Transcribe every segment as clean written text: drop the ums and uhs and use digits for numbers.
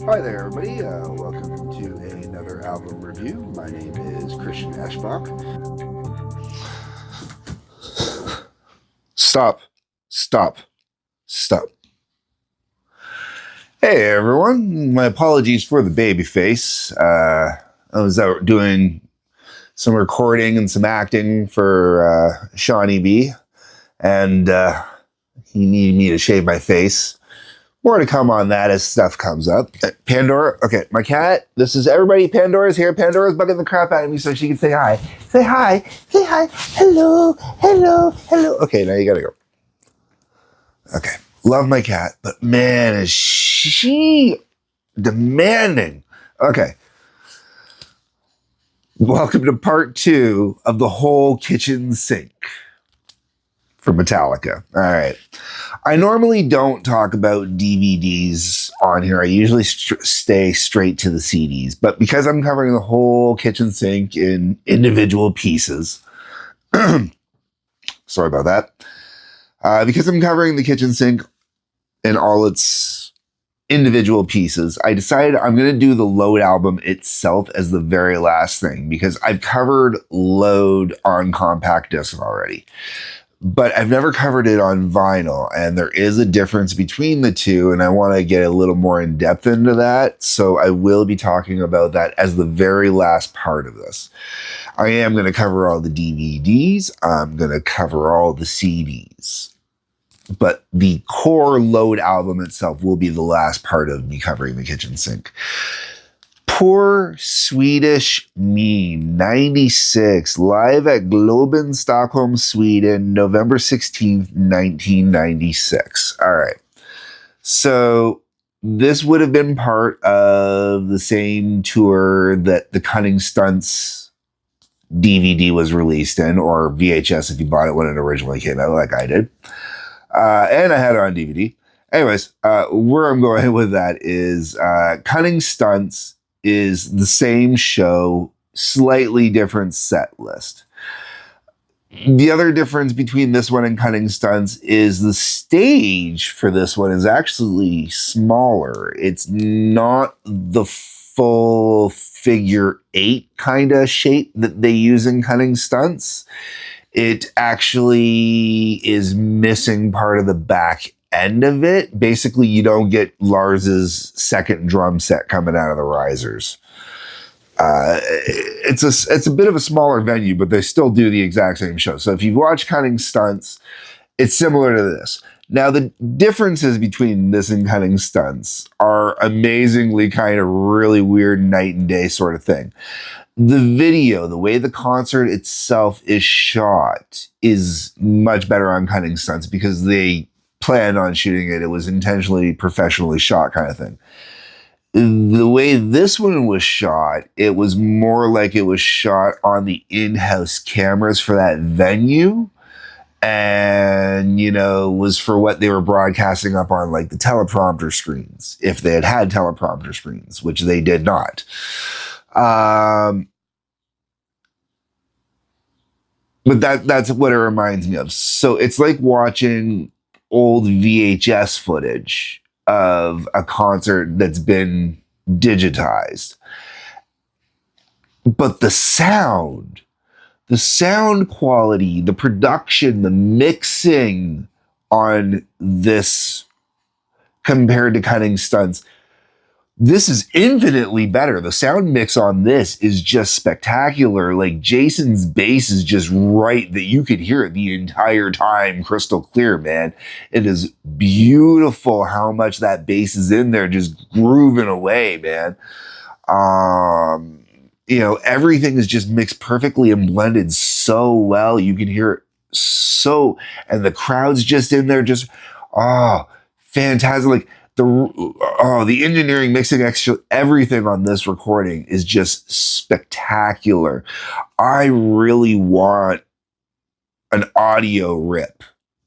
Hi there, everybody. Welcome to another album review. My name is Christian Eschbach. Stop. Stop. Stop. Hey, everyone. My apologies for the baby face. I was out doing some recording and some acting for Shawnee B, and he needed me to shave my face. More to come on that as stuff comes up. Pandora, okay, my cat, this is everybody. Pandora's here. Pandora's bugging the crap out of me so she can say hi. Say hi. Say hi. Hello. Hello. Hello. Okay, now you gotta go. Okay, love my cat, but man, is she demanding. Okay. Welcome to part 2 of the whole kitchen sink for Metallica. All right. I normally don't talk about DVDs on here. I usually stay straight to the CDs, but because I'm covering the whole kitchen sink in individual pieces, sorry about that. Because I'm covering the kitchen sink in all its individual pieces, I decided I'm going to do the Load album itself as the very last thing, because I've covered Load on compact disc already. But I've never covered it on vinyl, and there is a difference between the two, and I want to get a little more in depth into that, so I will be talking about that as the very last part of this. I am going to cover all the DVDs, I'm going to cover all the CDs, but the core Load album itself will be the last part of me covering the kitchen sink. Poor Swedish Me 96, live at Globen, Stockholm, Sweden, November 16th, 1996. All right. So this would have been part of the same tour that the Cunning Stunts DVD was released in, or VHS if you bought it when it originally came out, like I did. And I had it on DVD. Anyways, where I'm going with that is Cunning Stunts is the same show, slightly different set list. The other difference between this one and Cunning Stunts is the stage for this one is actually smaller. It's not the full figure 8 kind of shape that they use in Cunning Stunts. It actually is missing part of the back end of it. Basically, you don't get Lars's second drum set coming out of the risers. It's a bit of a smaller venue, but they still do the exact same show. So if you watch Cunning Stunts, it's similar to this. Now, the differences between this and Cunning Stunts are amazingly kind of really weird night and day sort of thing. The video, the way the concert itself is shot, is much better on Cunning Stunts because they planned on shooting it. It was intentionally, professionally shot kind of thing. The way this one was shot, it was more like it was shot on the in-house cameras for that venue, and, you know, was for what they were broadcasting up on, like the teleprompter screens, if they had teleprompter screens, which they did not. But that's what it reminds me of. So it's like watching old VHS footage of a concert that's been digitized. But the sound quality, the production, the mixing on this compared to Cunning Stunts, this is infinitely better. The sound mix on this is just spectacular. Like, Jason's bass is just right that you could hear it the entire time, crystal clear, man. It is beautiful how much that bass is in there, just grooving away, man. You know, everything is just mixed perfectly and blended so well. You can hear it and the crowd's just in there, just, fantastic. Like, the engineering, mixing, extra, everything on this recording is just spectacular. I really want an audio rip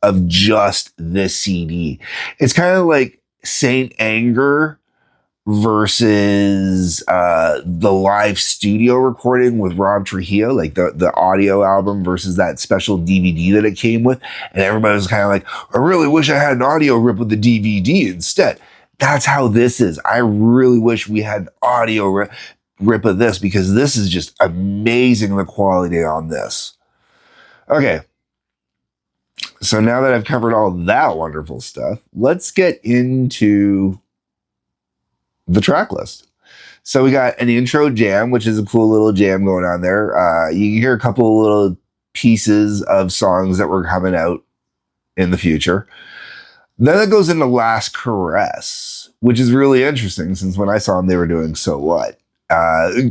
of just this CD. It's kind of like Saint Anger versus the live studio recording with Rob Trujillo, like the audio album versus that special DVD that it came with. And everybody was kind of like, I really wish I had an audio rip with the DVD instead. That's how this is. I really wish we had audio rip of this, because this is just amazing, the quality on this. Okay. So now that I've covered all that wonderful stuff, let's get into the track list. So we got an intro jam, which is a cool little jam going on there. You can hear a couple of little pieces of songs that were coming out in the future. Then it goes into Last Caress, which is really interesting, since when I saw them, they were doing So What.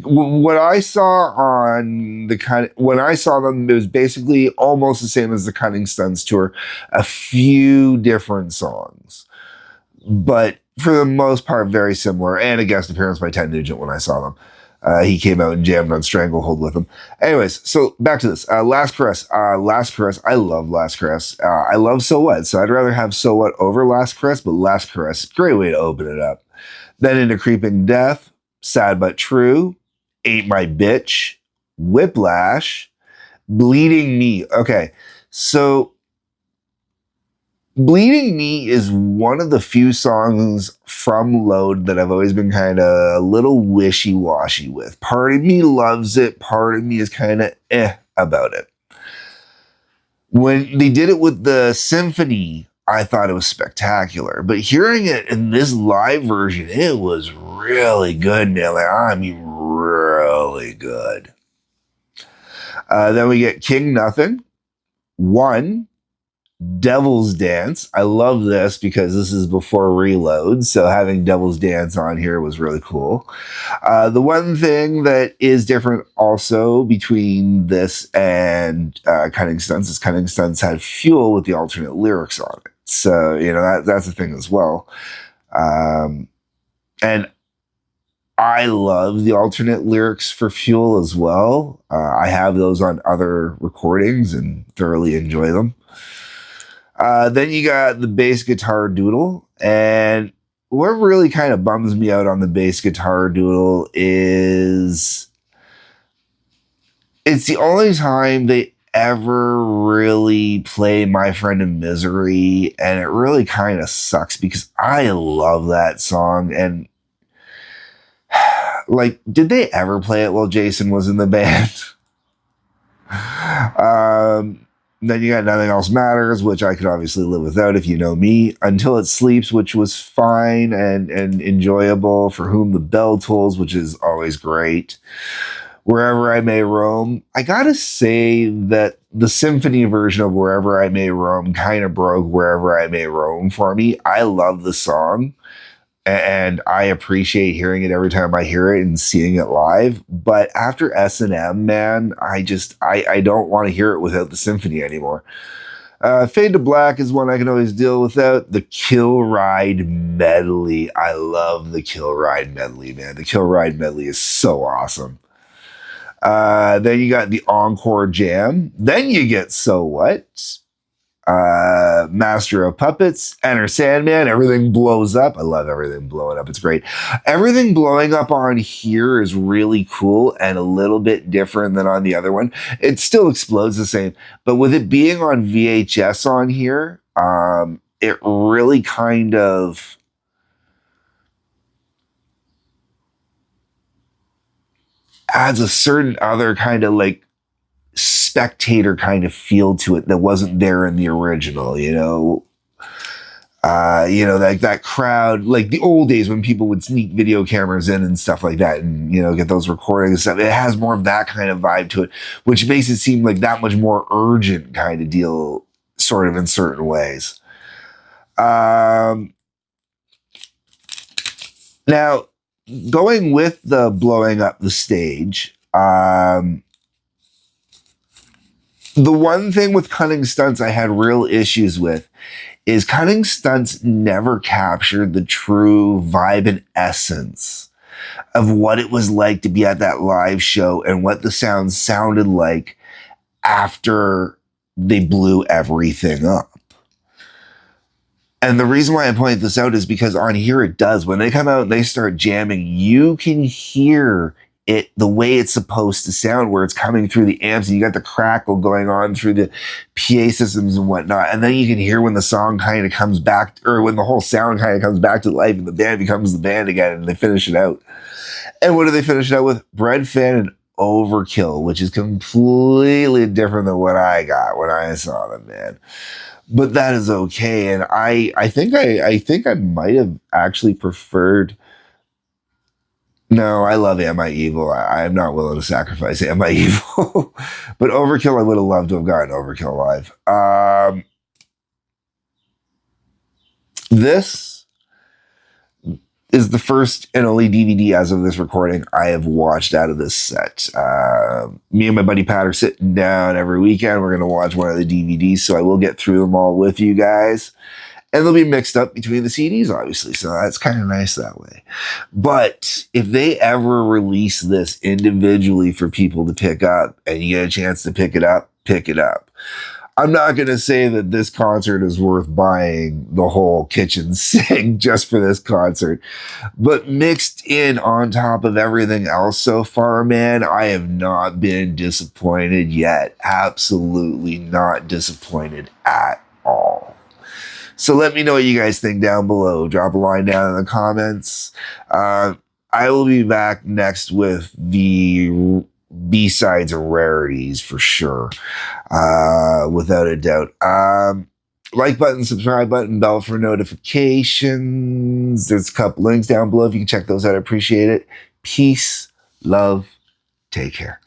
What I saw on when I saw them, it was basically almost the same as the Cunning Stunts tour, a few different songs, but for the most part, very similar, and a guest appearance by Ted Nugent when I saw them. He came out and jammed on Stranglehold with them. Anyways, so back to this. Last Caress. Last Caress. I love Last Caress. I love So What. So I'd rather have So What over Last Caress, but Last Caress, great way to open it up. Then into Creeping Death, Sad But True, Ain't My Bitch, Whiplash, Bleeding Me. Okay, so Bleeding Me is one of the few songs from Load that I've always been kind of a little wishy-washy with. Part of me loves it, part of me is kind of about it. When they did it with the symphony, I thought it was spectacular, but hearing it in this live version, it was really good, man. Like, I mean, really good. Then we get King Nothing, One, Devil's Dance. I love this because this is before Reload, so having Devil's Dance on here was really cool. The one thing that is different also between this and Cunning Stunts is Cunning Stunts had Fuel with the alternate lyrics on it. So, you know, that's a thing as well. And I love the alternate lyrics for Fuel as well. I have those on other recordings and thoroughly enjoy them. Then you got the bass guitar doodle, and what really kind of bums me out on the bass guitar doodle is it's the only time they ever really play My Friend in Misery, and it really kind of sucks because I love that song. And like, did they ever play it while Jason was in the band? Then you got Nothing Else Matters, which I could obviously live without if you know me. Until It Sleeps, which was fine and enjoyable. For Whom the Bell Tolls, which is always great. Wherever I May Roam. I gotta say that the symphony version of Wherever I May Roam kind of broke Wherever I May Roam for me. I love the song, and I appreciate hearing it every time I hear it and seeing it live. But after S&M, man, I don't want to hear it without the symphony anymore. Fade to Black is one I can always deal without. The Kill Ride medley. I love the Kill Ride medley, man. The Kill Ride medley is so awesome. Then you got the Encore Jam. Then you get So What? Master of Puppets, Enter Sandman, Everything Blows Up. I love Everything Blowing Up. It's great. Everything blowing up on here is really cool and a little bit different than on the other one. It still explodes the same, but with it being on VHS on here, it really kind of adds a certain other kind of like spectator kind of feel to it that wasn't there in the original, you know, like that crowd, like the old days when people would sneak video cameras in and stuff like that, and, you know, get those recordings and stuff. It has more of that kind of vibe to it, which makes it seem like that much more urgent kind of deal, sort of in certain ways. Now, going with the blowing up the stage, the one thing with Cunning Stunts I had real issues with is Cunning Stunts never captured the true vibe and essence of what it was like to be at that live show and what the sound sounded like after they blew everything up. And the reason why I point this out is because on here it does. When they come out and they start jamming, you can hear the way it's supposed to sound, where it's coming through the amps, and you got the crackle going on through the PA systems and whatnot, and then you can hear when the song kind of comes back, or when the whole sound kind of comes back to life, and the band becomes the band again, and they finish it out. And what do they finish it out with? Bread Fan and Overkill, which is completely different than what I got when I saw them, man. But that is okay, and I think I might have actually preferred. No, I love Am I Evil. I'm not willing to sacrifice Am I Evil. But Overkill, I would have loved to have gotten Overkill live. This is the first and only DVD as of this recording I have watched out of this set. Me and my buddy Pat are sitting down every weekend. We're going to watch one of the DVDs, so I will get through them all with you guys. And they'll be mixed up between the CDs, obviously, so that's kind of nice that way. But if they ever release this individually for people to pick up, and you get a chance to pick it up, pick it up. I'm not going to say that this concert is worth buying the whole kitchen sink just for this concert, but mixed in on top of everything else so far, man, I have not been disappointed yet. Absolutely not disappointed at all. So let me know what you guys think down below. Drop a line down in the comments. I will be back next with the B-sides and rarities for sure, without a doubt. Like button, subscribe button, bell for notifications. There's a couple links down below if you can check those out. I appreciate it. Peace, love, take care.